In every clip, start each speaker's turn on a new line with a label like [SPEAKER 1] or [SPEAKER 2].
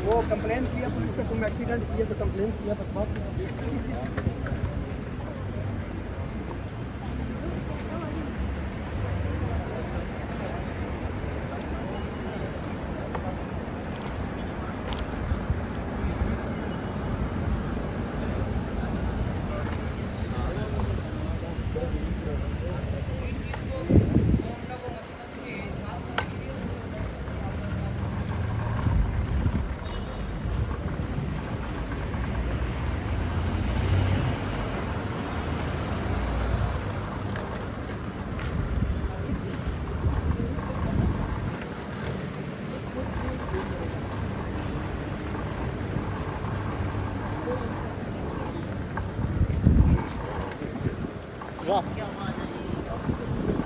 [SPEAKER 1] वो कंप्लेन किया पुलिस पे, तुम एक्सीडेंट किया तो कंप्लेन किया, बस बात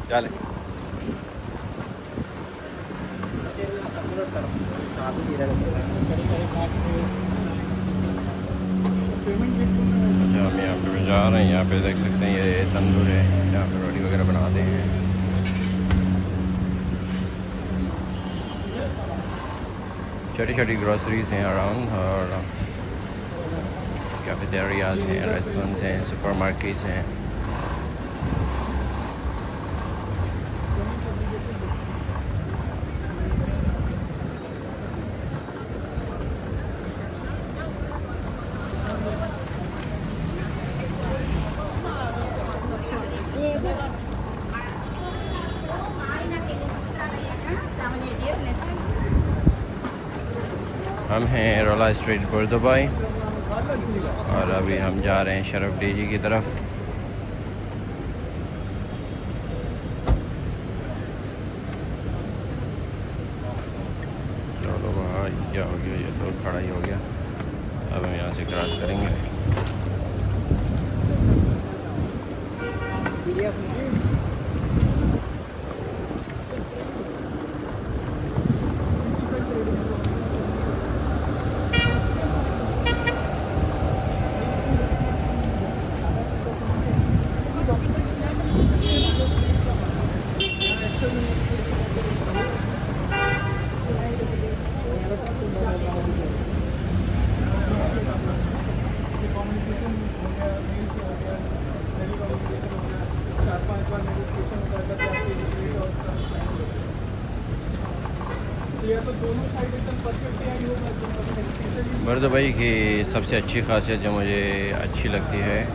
[SPEAKER 2] चले अच्छा, हम यहाँ पे जा रहे हैं। यहाँ पे देख सकते हैं ये तंदूर है, यहाँ पे रोटी वगैरह बनाते हैं। छोटी छोटी ग्रोसरीज हैं अराउंड, और कैफेटेरियाज हैं, रेस्टोरेंट्स हैं, सुपरमार्केट्स हैं। हम हैं रोला स्ट्रीट बुर्दुबाई, और अभी हम जा रहे हैं शरफ डी जी की तरफ। चलो भाई, क्या हो गया, ये तो खड़ा ही हो गया। अब हम यहाँ से क्रॉस करेंगे। बुर्दुबाई की सबसे अच्छी खासियत जो मुझे अच्छी लगती है,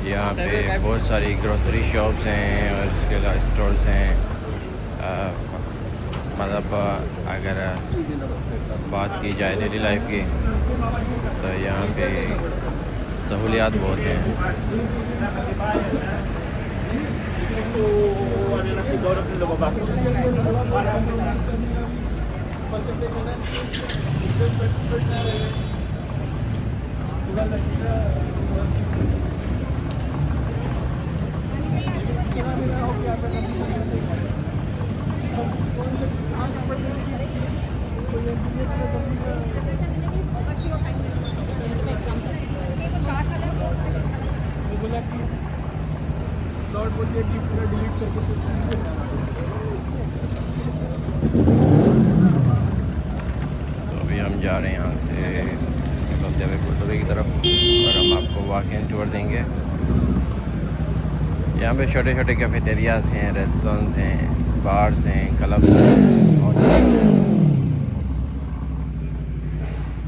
[SPEAKER 2] यहाँ पे बहुत सारी ग्रोसरी शॉप्स हैं और इसके अलावा स्टोर्स हैं। मतलब अगर बात की जाए डेली लाइफ की, तो यहाँ पे सहूलियात बहुत हैं। तो अभी हम जा रहे हैं यहाँ से निकलते हुए बुर्दुबाई की तरफ, और हम आपको वॉक इन टूर देंगे। यहाँ पे छोटे छोटे कैफेटेरियाज हैं, रेस्टोरेंट हैं, बार्स हैं, क्लब्स हैं।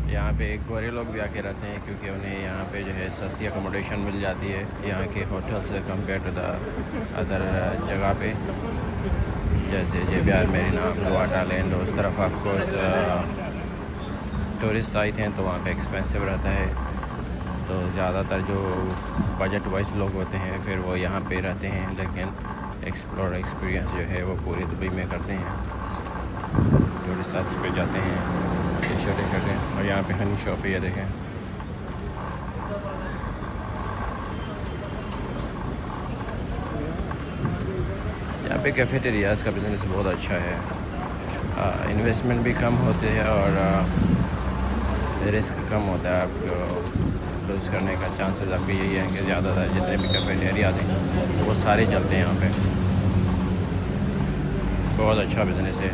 [SPEAKER 2] यहाँ पे गोरे लोग भी आके रहते हैं, क्योंकि उन्हें यहाँ पे जो है सस्ती अकोमोडेशन मिल जाती है यहाँ के होटल से कम्पेयर टू द अदर जगह पे, जैसे JBR मेरीना, वाटर लैंड। उस तरफ ऑफकोर्स टूरिस्ट साइट हैं, तो वहाँ पे एक्सपेंसिव रहता है। तो ज़्यादातर जो बजट वाइज लोग होते हैं फिर वो यहाँ पे रहते हैं, लेकिन एक्सप्लोर एक्सपीरियंस जो है वो पूरी दुबई में करते हैं। टूरिस्ट साइट्स पे जाते हैं ये छोटे छोटे, और यहाँ पे हनी शॉप है, ये देखें। यहाँ पे कैफेटेरियाज़ का बिज़नेस बहुत अच्छा है। इन्वेस्टमेंट भी कम होते हैं और रिस्क कम होता है। आपको लूज़ करने का चांसेस आपके यही है कि ज़्यादातर जितने भी कैफेटेरियाज़ हैं वो सारे चलते हैं यहाँ पे। बहुत अच्छा बिज़नेस है।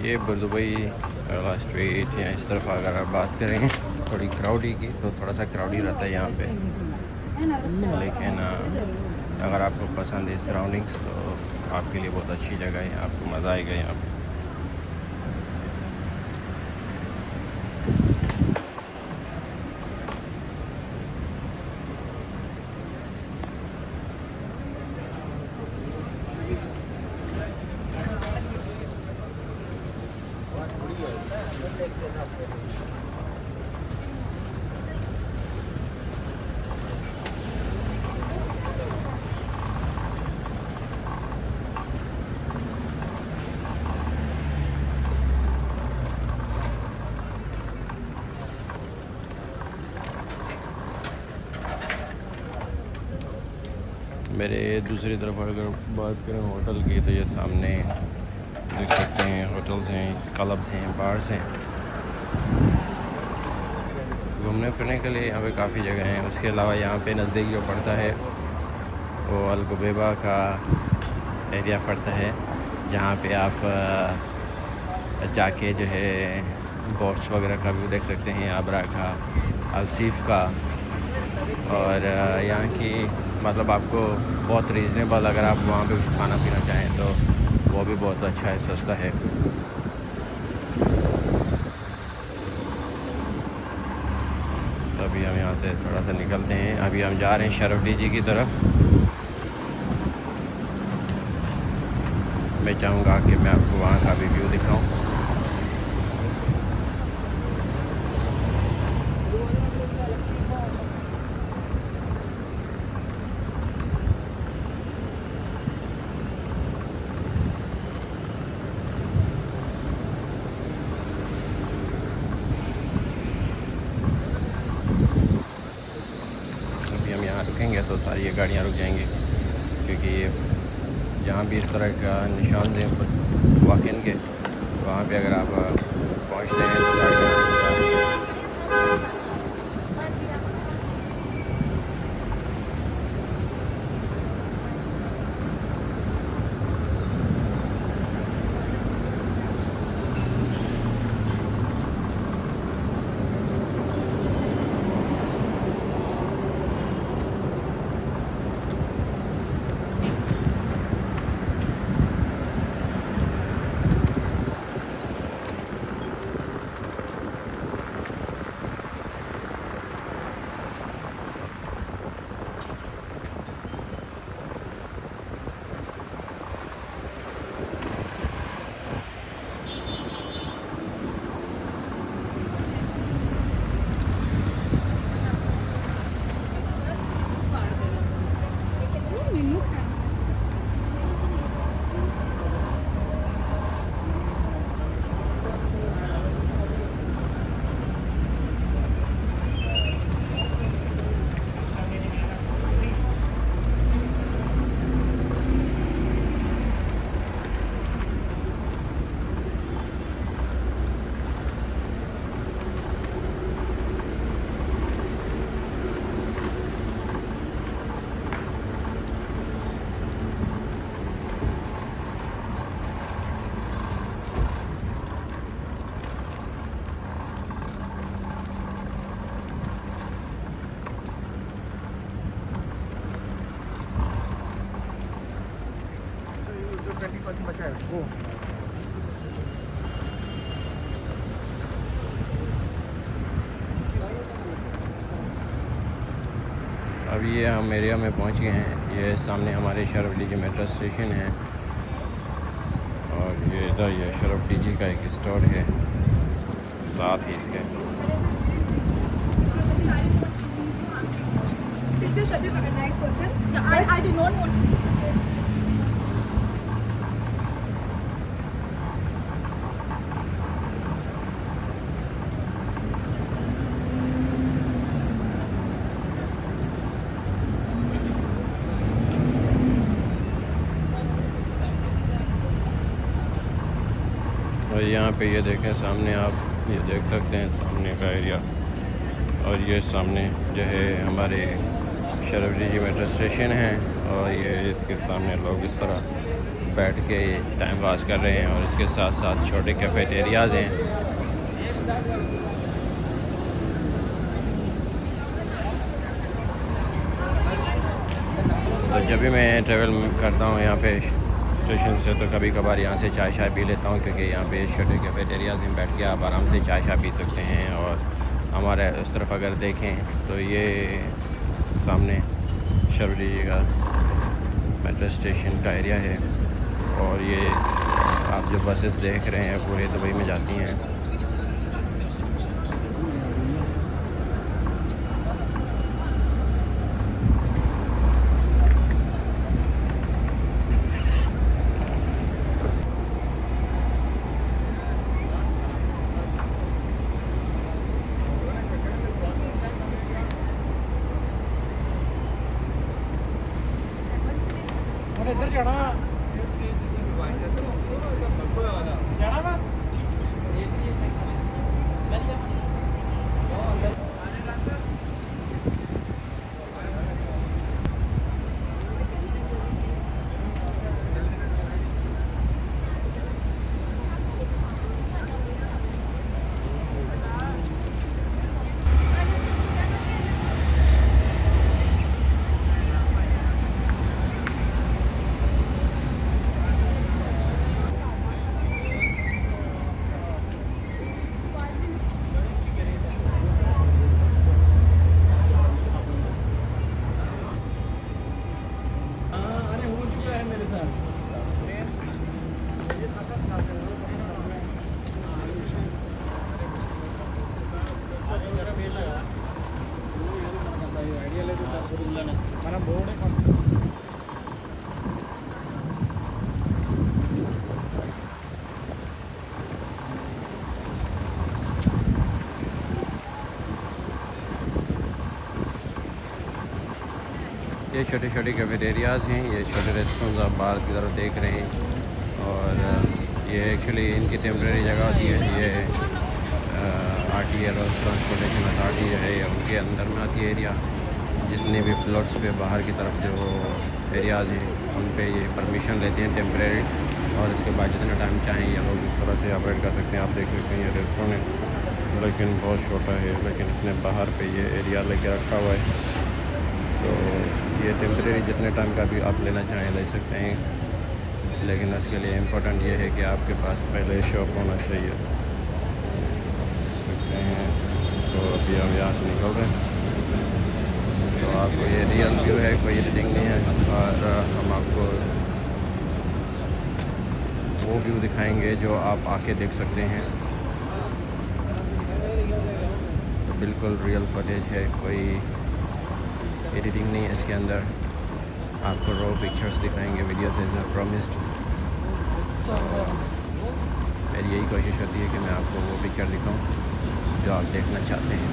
[SPEAKER 2] ये दुबई वाला स्ट्रीट या इस तरफ अगर आप बात करें थोड़ी क्राउडी की, तो थोड़ा सा क्राउडी रहता है यहाँ पे, लेकिन अगर आपको पसंद है सराउंडिंग्स तो आपके लिए बहुत अच्छी जगह है, आपको मज़ा आएगा यहाँ पे। मेरे दूसरी तरफ अगर बात करें होटल की, तो ये सामने देख सकते हैं होटल्स हैं, क्लब्स हैं, बार्स हैं। घूमने फिरने के लिए यहाँ पे काफ़ी जगह हैं। उसके अलावा यहाँ पे नज़दीक जो पड़ता है वो अल गुबैबा का एरिया पड़ता है, जहाँ पे आप जाके जो है बोट्स वगैरह का व्यू देख सकते हैं, आबरा का, अलसीफ का। और यहाँ की मतलब आपको बहुत रीज़नेबल, अगर आप वहाँ पे कुछ खाना पीना चाहें तो वो भी बहुत अच्छा है, सस्ता है। तो अभी हम यहाँ से थोड़ा सा निकलते हैं। अभी हम जा रहे हैं शरफ जी की तरफ। मैं चाहूँगा कि मैं आपको वहाँ का भी व्यू दिखाऊँ। रुकेंगे तो सारी ये गाड़ियाँ रुक जाएंगी, क्योंकि ये जहाँ भी इस तरह का निशान हैं वाकिन के, वहाँ पे अगर आप पहुँचते हैं तो गाड़ियाँ।
[SPEAKER 1] बचा है वो।
[SPEAKER 2] अब ये हम एरिया में पहुंच गए हैं। ये सामने हमारे शरफ डीजी मेट्रो स्टेशन है, और ये इधर ये शरफ डीजी का एक स्टोर है साथ ही इसके। और यहाँ पे ये देखें सामने, आप ये देख सकते हैं सामने का एरिया, और ये सामने जो है हमारे शरफ डीजी मेट्रो स्टेशन है, और ये इसके सामने लोग इस तरह बैठ के टाइम पास कर रहे हैं और इसके साथ साथ छोटे कैफेटेरियाज़ हैं। तो जब भी मैं ट्रैवल करता हूँ यहाँ पे स्टेशन से, तो कभी कभार यहाँ से चाय पी लेता हूँ, क्योंकि यहाँ पे छोटे कैफेटेरियाज़ में बैठ के आप आराम से चाय पी सकते हैं। और हमारे उस तरफ अगर देखें तो ये सामने शबरी का मेट्रो स्टेशन का एरिया है, और ये आप जो बसेस देख रहे हैं पूरे दुबई में जाती हैं।
[SPEAKER 1] इधर जाना మనం బోర్డే
[SPEAKER 2] ये छोटे छोटे कैफेटेरियाज़ हैं, ये छोटे रेस्टोरेंट्स आप बाहर की तरफ देख रहे हैं। और ये एक्चुअली इनकी टेम्प्रेरी जगह होती है। ये RTA रोड ट्रांसपोर्टेशन अथॉरिटी जो है उनके अंदर में आती है एरिया। जितने भी फ्लोर्स पे बाहर की तरफ जो एरियाज़ हैं उन पे ये परमिशन लेते हैं टेम्प्रेरी, और इसके बाद जितना टाइम चाहें ये लोग इस तरह से ऑपरेट कर सकते हैं। आप देख सकते हैं ये रेस्टोरेंट है, लेकिन बहुत छोटा है, लेकिन इसने बाहर पे ये एरिया लेके रखा हुआ है। तो ये टेम्प्रेरी जितने टाइम का भी आप लेना चाहें ले सकते हैं, लेकिन उसके लिए इम्पोर्टेंट ये है कि आपके पास पहले शॉप होना चाहिए। सकते हैं। तो अभी हम यहाँ से निकल रहे हैं, तो आपको ये रियल व्यू है, कोई एडिटिंग नहीं है। और हम आपको वो व्यू दिखाएंगे जो आप आके देख सकते हैं। तो बिल्कुल रियल फुटेज है, कोई एडिटिंग नहीं है इसके अंदर। आपको रॉ पिक्चर्स दिखाएंगे वीडियो से प्रॉमिस्ड। तो मेरी यही कोशिश होती है कि मैं आपको वो पिक्चर दिखाऊं जो आप देखना चाहते हैं।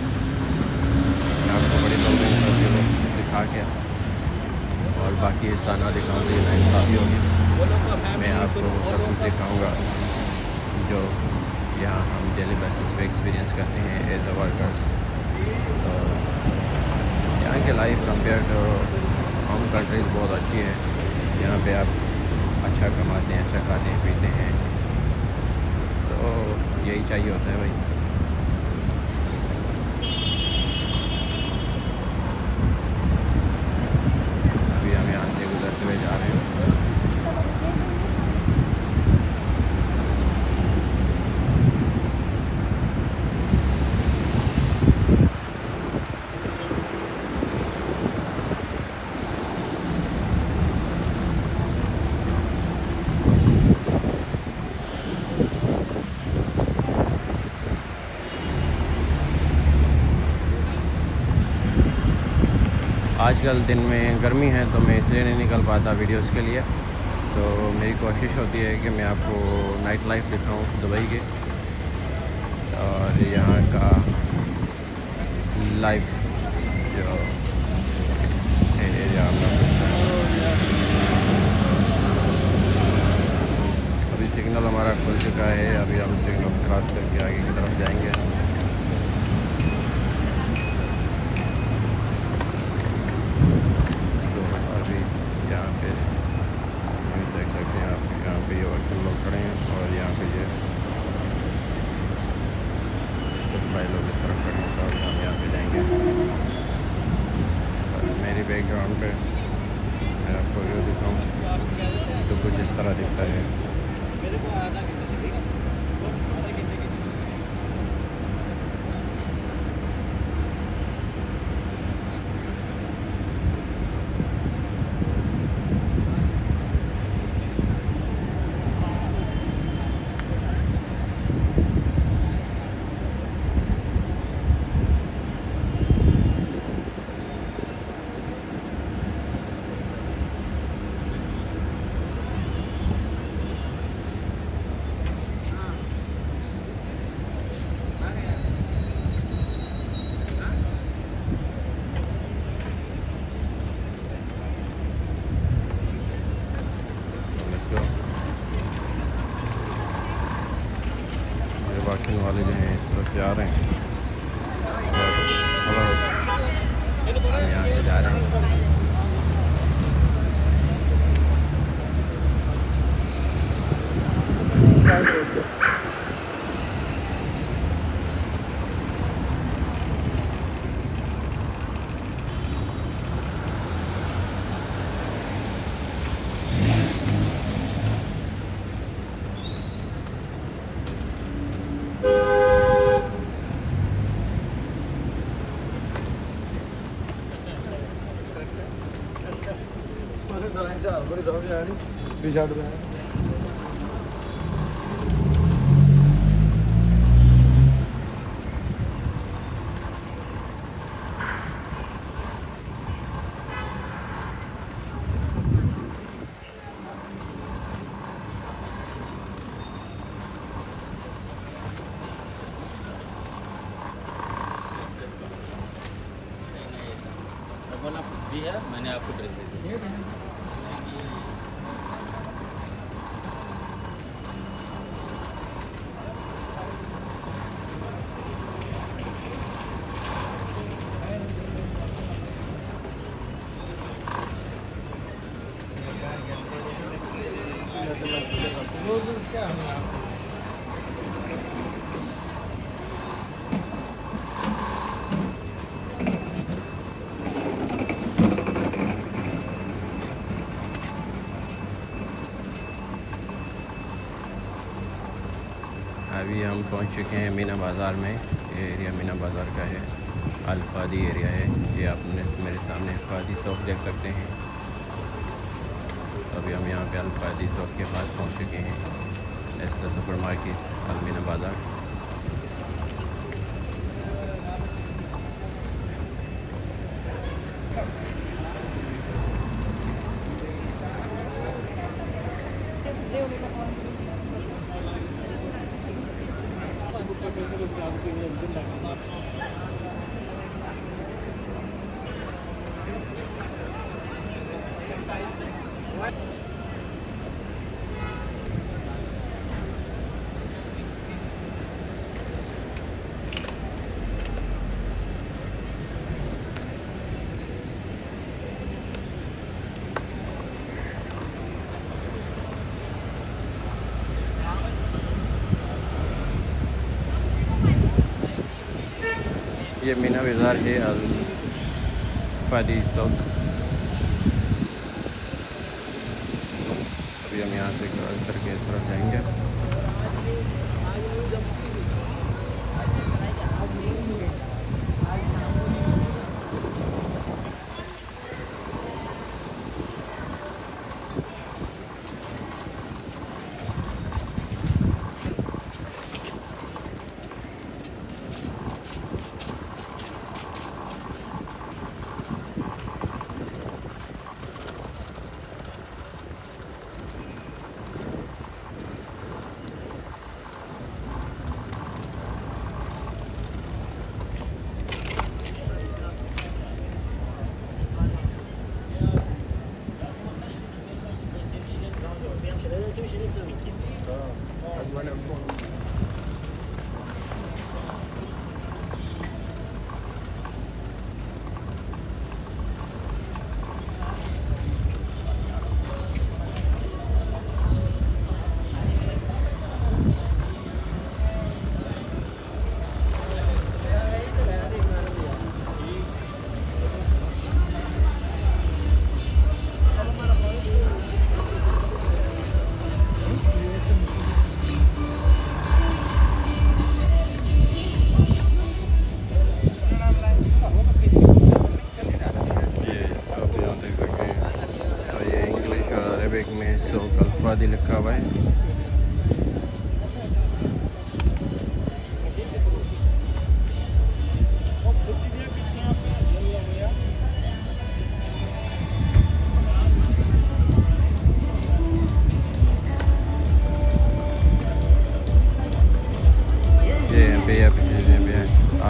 [SPEAKER 2] मैं आपको बड़ी तौर दिखा के और बाकी हिस्सा ना दिखाऊँ तो ये नाइंसाफ़ी होगी। मैं आपको सब कुछ दिखाऊँगा जो यहाँ हम डेली बेसिस पे एक्सपीरियंस करते हैं एज अ वर्कर्स। तो यहाँ की life compare to home countries बहुत अच्छी है। यहाँ पे आप अच्छा कमाते हैं, अच्छा खाते हैं पीते हैं, तो यही चाहिए होता है भाई। अभी हम यहाँ से गुजरते हुए जा रहे हैं। आजकल दिन में गर्मी है तो मैं इसलिए नहीं निकल पाता वीडियोस के लिए। तो मेरी कोशिश होती है कि मैं आपको नाइट लाइफ दिखाऊं दुबई के, और यहाँ का लाइफ जो एरिया। अभी सिग्नल हमारा खुल चुका है, अभी हम सिग्नल क्रॉस करके आगे की तरफ जाएंगे। यहाँ पे देख सकते हैं आप। तरह दिखता है। वाकिन वाले जो हैं इस तरफ से आ रहे हैं। हम यहाँ से जा रहे हैं।
[SPEAKER 3] भी है, मैंने आपको ड्रेस दे दी।
[SPEAKER 2] अभी हम पहुंच चुके हैं मीना बाज़ार में। ये एरिया मीना बाज़ार का है, अल्फादी एरिया है। ये आपने मेरे सामने अल्फादी शॉप देख सकते हैं। अभी हम यहाँ पे अल्फादी शॉप के पास पहुंच चुके हैं। एस्टा सुपर मार्केट, अलमीना बाज़ार। ये मीना बाज़ार है, अल्फादी चौक। अभी हम यहाँ से क्रॉस करके इस तरफ जाएंगे।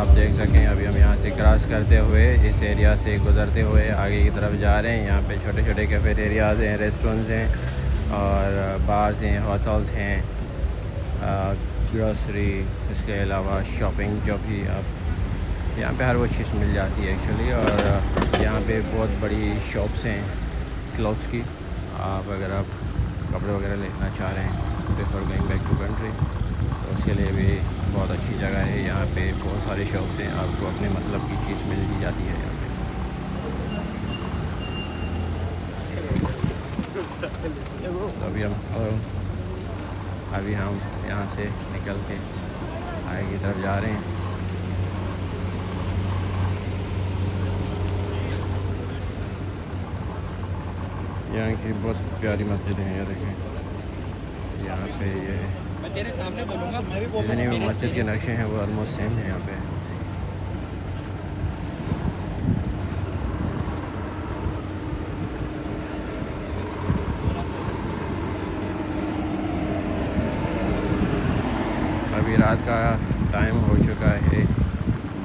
[SPEAKER 2] आप देख सकें अभी हम यहाँ से क्रॉस करते हुए इस एरिया से गुज़रते हुए आगे की तरफ जा रहे हैं। यहाँ पे छोटे छोटे कैफेटेरियाज़ हैं, रेस्टोरेंट्स हैं और बार्स हैं, होटल्स हैं, ग्रोसरी, इसके अलावा शॉपिंग जो भी आप यहाँ पे हर वो चीज़ मिल जाती है एक्चुअली। और यहाँ पे बहुत बड़ी शॉप्स हैं क्लॉथ्स की। आप अगर आप कपड़े वगैरह लेना चाह रहे हैं before going back to country तो उसके लिए भी बहुत अच्छी जगह है। यहाँ पे बहुत सारी शॉप्स हैं, आपको अपने मतलब की चीज़ मिल ही जाती है यहाँ पे। तो अभी हम यहाँ से निकल के आगे की तरफ जा रहे हैं। यहाँ की बहुत प्यारी मस्जिद है, ये देखें यहाँ पे ये
[SPEAKER 3] तेरे सामने बोलूँगा
[SPEAKER 2] जितनी भी मस्जिद के नक्शे हैं वो ऑलमोस्ट सेम है यहाँ पे। अभी रात का टाइम हो चुका है,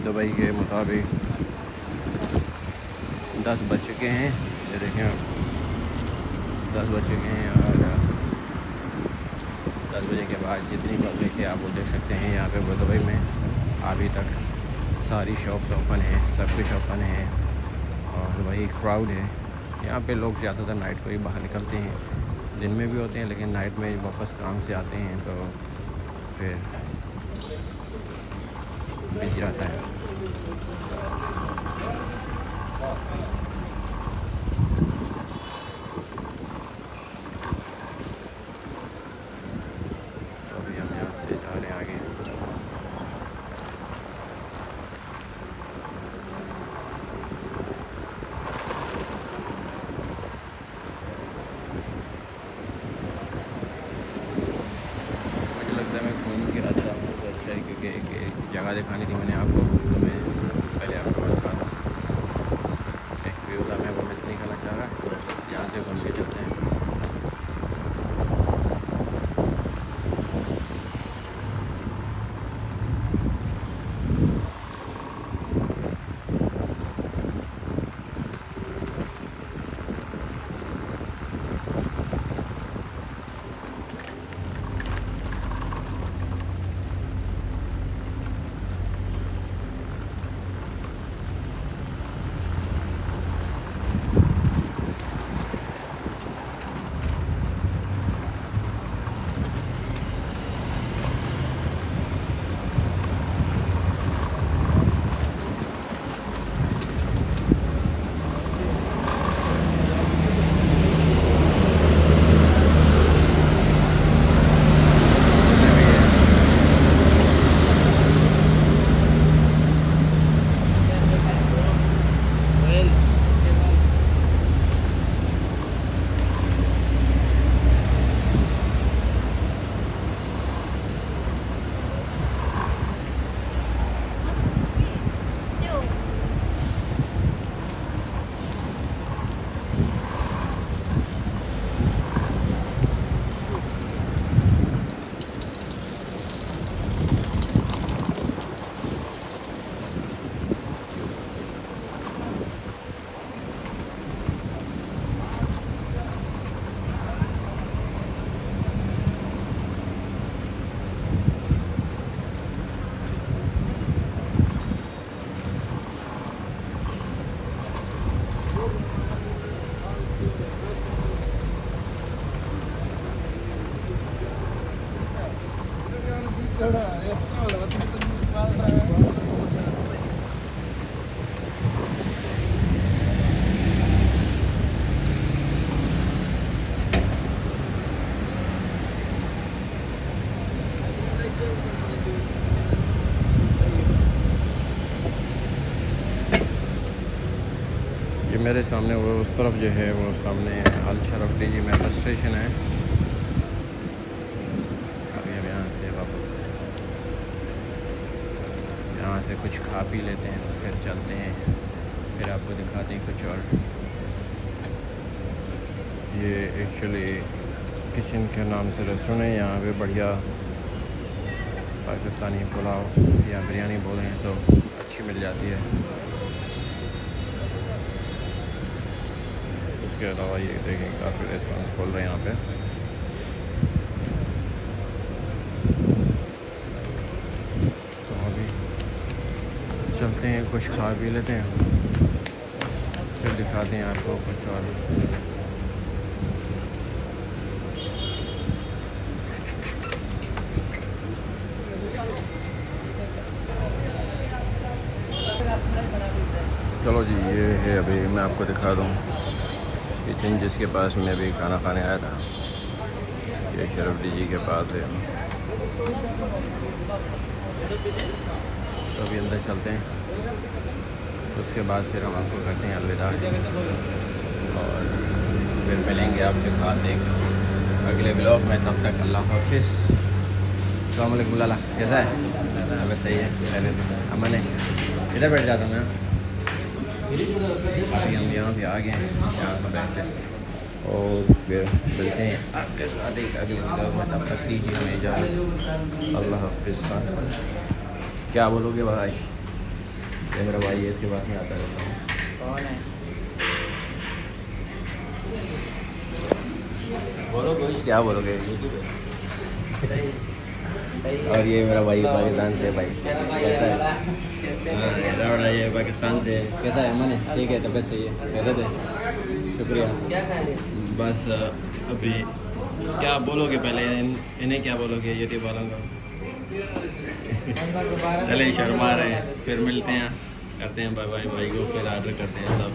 [SPEAKER 2] दुबई के मुताबिक 10 बज चुके हैं। ये देखें 10 बज चुके हैं और 10 बजे के बाद जितनी पब्लिक है आप वो देख सकते हैं। यहाँ पे दुबई में अभी तक सारी शॉप्स ओपन हैं, सब कुछ ओपन है और वही क्राउड है। यहाँ पे लोग ज़्यादातर नाइट को ही बाहर निकलते हैं, दिन में भी होते हैं लेकिन नाइट में वापस काम से आते हैं तो फिर बिजी रहता है। तो अभी हम यहाँ से जा रहे हैं आगे। मुझे लगता है मैं घूम के आता हूँ तो अच्छा है, क्योंकि एक जगह दिखानी थी मैंने आपको, तो मैं पहले आपको बता दूँ। एक व्यू था, मैं वो मिस नहीं करना चाह रहा, तो यहाँ से घूम के चलते हैं। ये मेरे सामने वो उस तरफ जो है वो सामने अल शरफ जी मेट्रो स्टेशन है। अभी हम यहाँ से वापस यहाँ से कुछ खा पी लेते हैं, फिर चलते हैं, फिर आपको दिखाते हैं कुछ और। ये एक्चुअली किचन के नाम से रेस्टोरेंट है। यहाँ पे बढ़िया पाकिस्तानी पुलाव या बिरयानी बोलें तो अच्छी मिल जाती है। उसके अलावा ये देखें काफ़ी रेस्टोरेंट खोल रहे हैं यहाँ पे। तो अभी चलते हैं, कुछ खा पी लेते हैं, फिर दिखाते हैं आपको कुछ और। चलो जी, ये है अभी मैं आपको दिखा दूँ किचन जिसके पास मैं अभी खाना खाने आया था। ये शरफ डी जी के पास है। तो अभी अंदर चलते हैं, उसके बाद फिर हम आपको करते हैं अलविदा और फिर मिलेंगे आपके साथ एक अगले ब्लॉग में। तब तक अल्लाह हाफिज़। अस्सलाम वालेकुम लाला, कैसा है? अब सही है, पहले तो अमन है। इधर बैठ जाता हूँ मैं। अभी हम यहाँ पे आ गए हैं, यहाँ पर बैठते हैं और फिर मिलते हैं आपके साथ एक अगले ब्लॉग में। तब तक दीजिए हमें इजाज़त, अल्लाह हाफिज़। क्या बोलोगे भाई? ये मेरा भाई है, इसके पास में आता रहता हूँ।
[SPEAKER 3] कौन है?
[SPEAKER 2] बोलो कुछ, क्या बोलोगे? यूट्यूब है। और ये मेरा भाई पाकिस्तान से। भाई कैसा है? हाँ, ऐसा बड़ा ये पाकिस्तान से। कैसा है? मन है? ठीक है, तबीयत सही है? खैरियत है? शुक्रिया। बस अभी क्या बोलोगे पहले? इन्हें क्या बोलोगे यूट्यूब वालों को? चले शर्मा रहे हैं, फिर मिलते हैं, करते हैं बाय बाय भाई को, फिर ऑर्डर करते हैं सब।